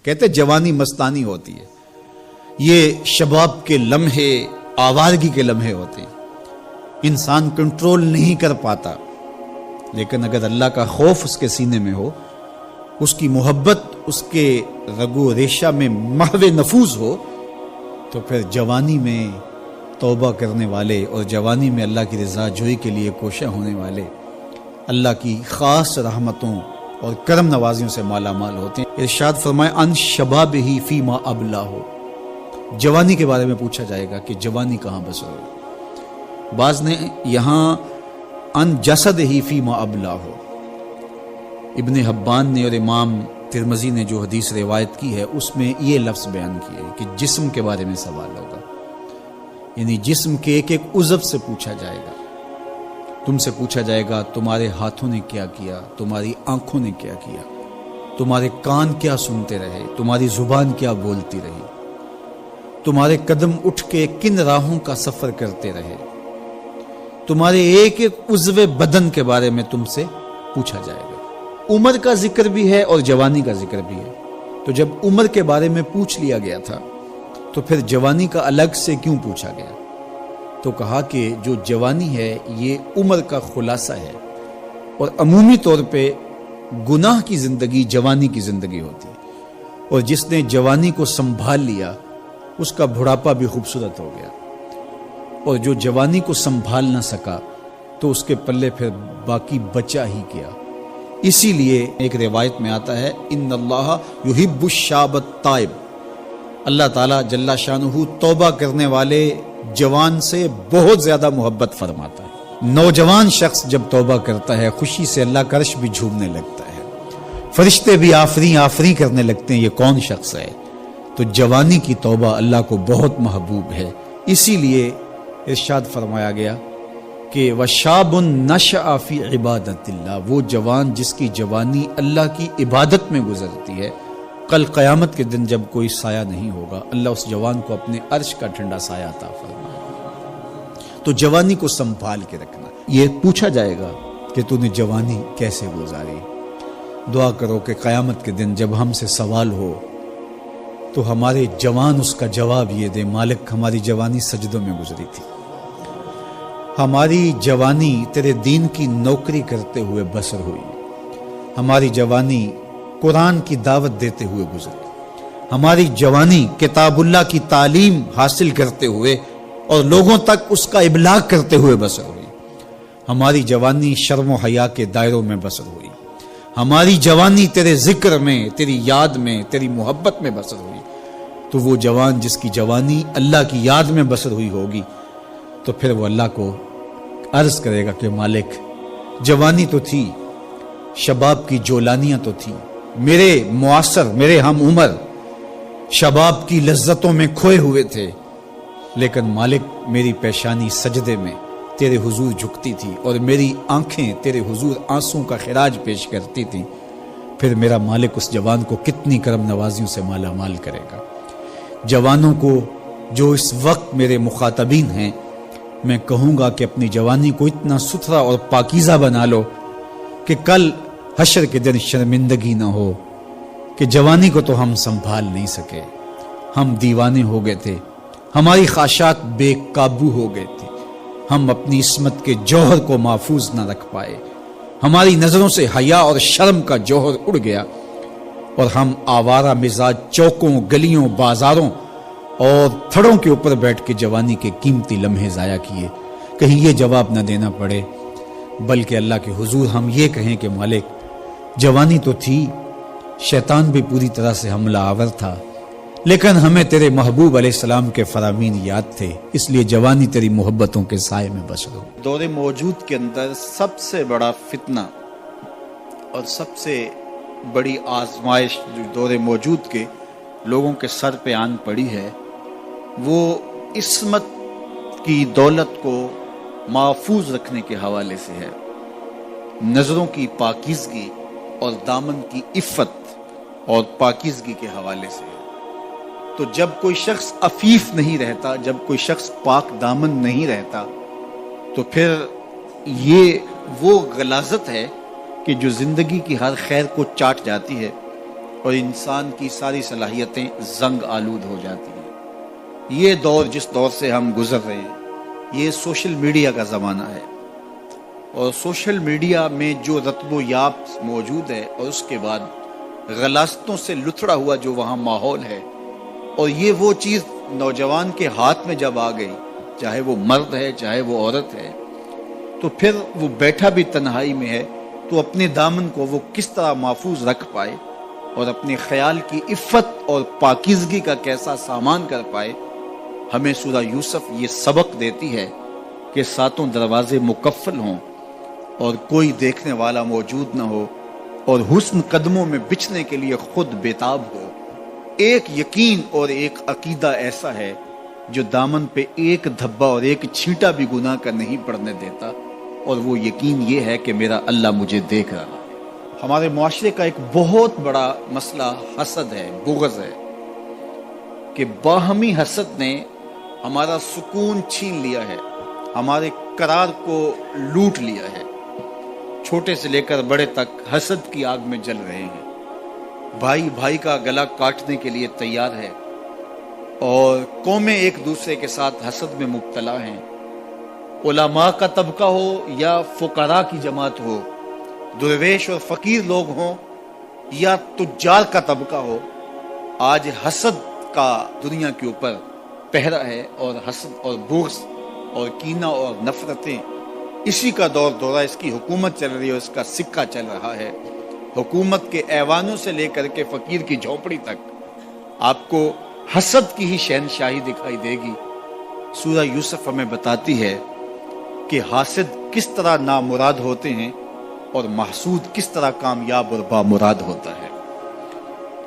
کہتے جوانی مستانی ہوتی ہے، یہ شباب کے لمحے آوارگی کے لمحے ہوتے ہیں، انسان کنٹرول نہیں کر پاتا، لیکن اگر اللہ کا خوف اس کے سینے میں ہو، اس کی محبت اس کے رگو ریشہ میں محو نفوذ ہو، تو پھر جوانی میں توبہ کرنے والے اور جوانی میں اللہ کی رضا جوئی کے لیے کوشاں ہونے والے اللہ کی خاص رحمتوں اور کرم نوازیوں سے مالا مال ہوتے ہیں۔ ارشاد فرمائے ان شباب ہی فیما ابلا ہو، جوانی کے بارے میں پوچھا جائے گا کہ جوانی کہاں بسر ہو۔ بعض نے یہاں ان جسد ہی فیما ابلا ہو، ابن حبان نے اور امام ترمذی نے جو حدیث روایت کی ہے اس میں یہ لفظ بیان کیا ہے کہ جسم کے بارے میں سوال ہوگا، یعنی جسم کے ایک ایک عضو سے پوچھا جائے گا۔ تم سے پوچھا جائے گا تمہارے ہاتھوں نے کیا کیا، تمہاری آنکھوں نے کیا کیا، تمہارے کان کیا سنتے رہے، تمہاری زبان کیا بولتی رہی، تمہارے قدم اٹھ کے کن راہوں کا سفر کرتے رہے، تمہارے ایک ایک عضو بدن کے بارے میں تم سے پوچھا جائے گا۔ عمر کا ذکر بھی ہے اور جوانی کا ذکر بھی ہے، تو جب عمر کے بارے میں پوچھ لیا گیا تھا تو پھر جوانی کا الگ سے کیوں پوچھا گیا؟ تو کہا کہ جو جوانی ہے یہ عمر کا خلاصہ ہے، اور عمومی طور پہ گناہ کی زندگی جوانی کی زندگی ہوتی ہے، اور جس نے جوانی کو سنبھال لیا اس کا بڑھاپا بھی خوبصورت ہو گیا، اور جو جوانی کو سنبھال نہ سکا تو اس کے پلے پھر باقی بچا ہی کیا۔ اسی لیے ایک روایت میں آتا ہے ان اللہ یحب الشاب التائب، اللہ تعالیٰ جل شانہ توبہ کرنے والے جوان سے بہت زیادہ محبت فرماتا ہے۔ نوجوان شخص جب توبہ کرتا ہے خوشی سے اللہ کا عرش بھی جھومنے لگتا ہے، فرشتے بھی آفریں آفریں کرنے لگتے ہیں، یہ کون شخص ہے؟ تو جوانی کی توبہ اللہ کو بہت محبوب ہے۔ اسی لیے ارشاد فرمایا گیا کہ وَشَابٌ نَشَأَ فِي عِبَادَةِ اللَّهِ، وہ جوان جس کی جوانی اللہ کی عبادت میں گزرتی ہے، کل قیامت کے دن جب کوئی سایہ نہیں ہوگا اللہ اس جوان کو اپنے عرش کا ٹھنڈا سایہ عطا فرمائے۔ تو جوانی کو سنبھال کے رکھنا، یہ پوچھا جائے گا کہ تو نے جوانی کیسے گزاری۔ دعا کرو کہ قیامت کے دن جب ہم سے سوال ہو تو ہمارے جوان اس کا جواب یہ دے مالک ہماری جوانی سجدوں میں گزری تھی، ہماری جوانی تیرے دین کی نوکری کرتے ہوئے بسر ہوئی، ہماری جوانی قرآن کی دعوت دیتے ہوئے گزری، ہماری جوانی کتاب اللہ کی تعلیم حاصل کرتے ہوئے اور لوگوں تک اس کا ابلاغ کرتے ہوئے بسر ہوئی، ہماری جوانی شرم و حیا کے دائروں میں بسر ہوئی، ہماری جوانی تیرے ذکر میں، تیری یاد میں، تیری محبت میں بسر ہوئی۔ تو وہ جوان جس کی جوانی اللہ کی یاد میں بسر ہوئی ہوگی تو پھر وہ اللہ کو عرض کرے گا کہ مالک جوانی تو تھی، شباب کی جولانیاں تو تھی، میرے معاصر میرے ہم عمر شباب کی لذتوں میں کھوئے ہوئے تھے، لیکن مالک میری پیشانی سجدے میں تیرے حضور جھکتی تھی اور میری آنکھیں تیرے حضور آنسوں کا خراج پیش کرتی تھیں، پھر میرا مالک اس جوان کو کتنی کرم نوازیوں سے مالا مال کرے گا۔ جوانوں کو جو اس وقت میرے مخاطبین ہیں میں کہوں گا کہ اپنی جوانی کو اتنا ستھرا اور پاکیزہ بنا لو کہ کل حشر کے دن شرمندگی نہ ہو کہ جوانی کو تو ہم سنبھال نہیں سکے، ہم دیوانے ہو گئے تھے، ہماری خواہشات بے قابو ہو گئے تھے، ہم اپنی عصمت کے جوہر کو محفوظ نہ رکھ پائے، ہماری نظروں سے حیا اور شرم کا جوہر اڑ گیا، اور ہم آوارہ مزاج چوکوں گلیوں بازاروں اور تھڑوں کے اوپر بیٹھ کے جوانی کے قیمتی لمحے ضائع کیے۔ کہیں یہ جواب نہ دینا پڑے بلکہ اللہ کے حضور ہم یہ کہیں کہ مالک جوانی تو تھی، شیطان بھی پوری طرح سے حملہ آور تھا، لیکن ہمیں تیرے محبوب علیہ السلام کے فرامین یاد تھے، اس لیے جوانی تیری محبتوں کے سائے میں بسر ہو۔ دور موجود کے اندر سب سے بڑا فتنہ اور سب سے بڑی آزمائش جو دور موجود کے لوگوں کے سر پہ آن پڑی ہے وہ عصمت کی دولت کو محفوظ رکھنے کے حوالے سے ہے، نظروں کی پاکیزگی اور دامن کی عفت اور پاکیزگی کے حوالے سے ہے۔ تو جب کوئی شخص عفیف نہیں رہتا، جب کوئی شخص پاک دامن نہیں رہتا تو پھر یہ وہ غلاظت ہے کہ جو زندگی کی ہر خیر کو چاٹ جاتی ہے اور انسان کی ساری صلاحیتیں زنگ آلود ہو جاتی ہیں۔ یہ دور جس دور سے ہم گزر رہے ہیں یہ سوشل میڈیا کا زمانہ ہے، اور سوشل میڈیا میں جو رتب و یاب موجود ہے اور اس کے بعد غلاستوں سے لتھڑا ہوا جو وہاں ماحول ہے، اور یہ وہ چیز نوجوان کے ہاتھ میں جب آ گئی، چاہے وہ مرد ہے چاہے وہ عورت ہے، تو پھر وہ بیٹھا بھی تنہائی میں ہے تو اپنے دامن کو وہ کس طرح محفوظ رکھ پائے اور اپنے خیال کی عفت اور پاکیزگی کا کیسا سامان کر پائے۔ ہمیں سورہ یوسف یہ سبق دیتی ہے کہ ساتوں دروازے مقفل ہوں اور کوئی دیکھنے والا موجود نہ ہو، اور حسن قدموں میں بچھنے کے لیے خود بےتاب ہو۔ ایک یقین اور ایک عقیدہ ایسا ہے جو دامن پہ ایک دھبا اور ایک چھینٹا بھی گناہ کا نہیں پڑنے دیتا، اور وہ یقین یہ ہے کہ میرا اللہ مجھے دیکھ رہا ہے۔ ہمارے معاشرے کا ایک بہت بڑا مسئلہ حسد ہے، بغض ہے، کہ باہمی حسد نے ہمارا سکون چھین لیا ہے، ہمارے قرار کو لوٹ لیا ہے۔ چھوٹے سے لے کر بڑے تک حسد کی آگ میں جل رہے ہیں، بھائی بھائی کا گلا کاٹنے کے لیے تیار ہے، اور قومیں ایک دوسرے کے ساتھ حسد میں مبتلا ہیں۔ علماء کا طبقہ ہو یا فقراء کی جماعت ہو، درویش اور فقیر لوگ ہوں یا تجار کا طبقہ ہو، آج حسد کا دنیا کے اوپر پہرا ہے، اور حسد اور بغض اور کینہ اور نفرتیں اسی کا دور دورہ، اس کی حکومت چل رہی ہے، اس کا سکہ چل رہا ہے۔ حکومت کے ایوانوں سے لے کر کے فقیر کی جھونپڑی تک آپ کو حسد کی ہی شہنشاہی دکھائی دے گی۔ سورہ یوسف ہمیں بتاتی ہے کہ حاسد کس طرح نامراد ہوتے ہیں اور محسود کس طرح کامیاب اور بامراد ہوتا ہے۔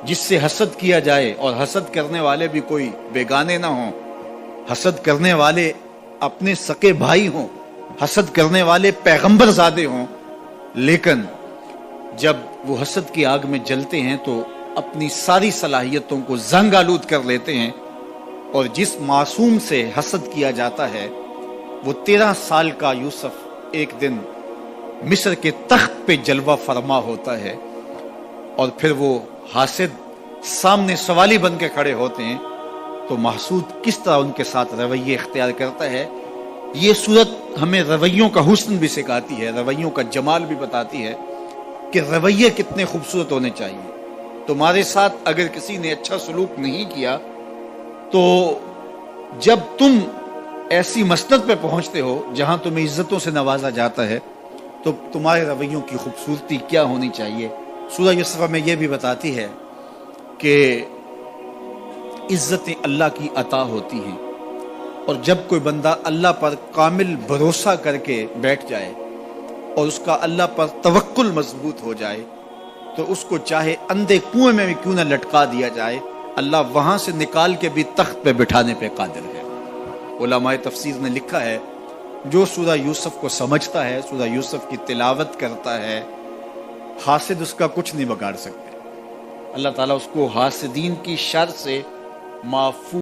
جس سے حسد کیا جائے اور حسد کرنے والے بھی کوئی بیگانے نہ ہوں، حسد کرنے والے اپنے سکے بھائی ہوں، حسد کرنے والے پیغمبر زادے ہوں، لیکن جب وہ حسد کی آگ میں جلتے ہیں تو اپنی ساری صلاحیتوں کو زنگ آلود کر لیتے ہیں، اور جس معصوم سے حسد کیا جاتا ہے وہ 13 سال کا یوسف ایک دن مصر کے تخت پہ جلوہ فرما ہوتا ہے، اور پھر وہ حاسد سامنے سوالی بن کے کھڑے ہوتے ہیں، تو محسود کس طرح ان کے ساتھ رویے اختیار کرتا ہے۔ یہ صورت ہمیں رویوں کا حسن بھی سکھاتی ہے، رویوں کا جمال بھی بتاتی ہے کہ رویے کتنے خوبصورت ہونے چاہیے۔ تمہارے ساتھ اگر کسی نے اچھا سلوک نہیں کیا تو جب تم ایسی مسند پہ پہنچتے ہو جہاں تمہیں عزتوں سے نوازا جاتا ہے تو تمہارے رویوں کی خوبصورتی کیا ہونی چاہیے۔ سورہ یوسف میں یہ بھی بتاتی ہے کہ عزتیں اللہ کی عطا ہوتی ہیں، اور جب کوئی بندہ اللہ پر کامل بھروسہ کر کے بیٹھ جائے اور اس کا اللہ پر توکل مضبوط ہو جائے تو اس کو چاہے اندھے کنویں میں بھی کیوں نہ لٹکا دیا جائے، اللہ وہاں سے نکال کے بھی تخت پہ بٹھانے پہ قادر ہے۔ علماء تفسیر نے لکھا ہے جو سورہ یوسف کو سمجھتا ہے، سورہ یوسف کی تلاوت کرتا ہے، حاسد اس کا کچھ نہیں بگاڑ سکتے۔ اللہ تعالیٰ اس کو حاسدین کی شر سے محفوظ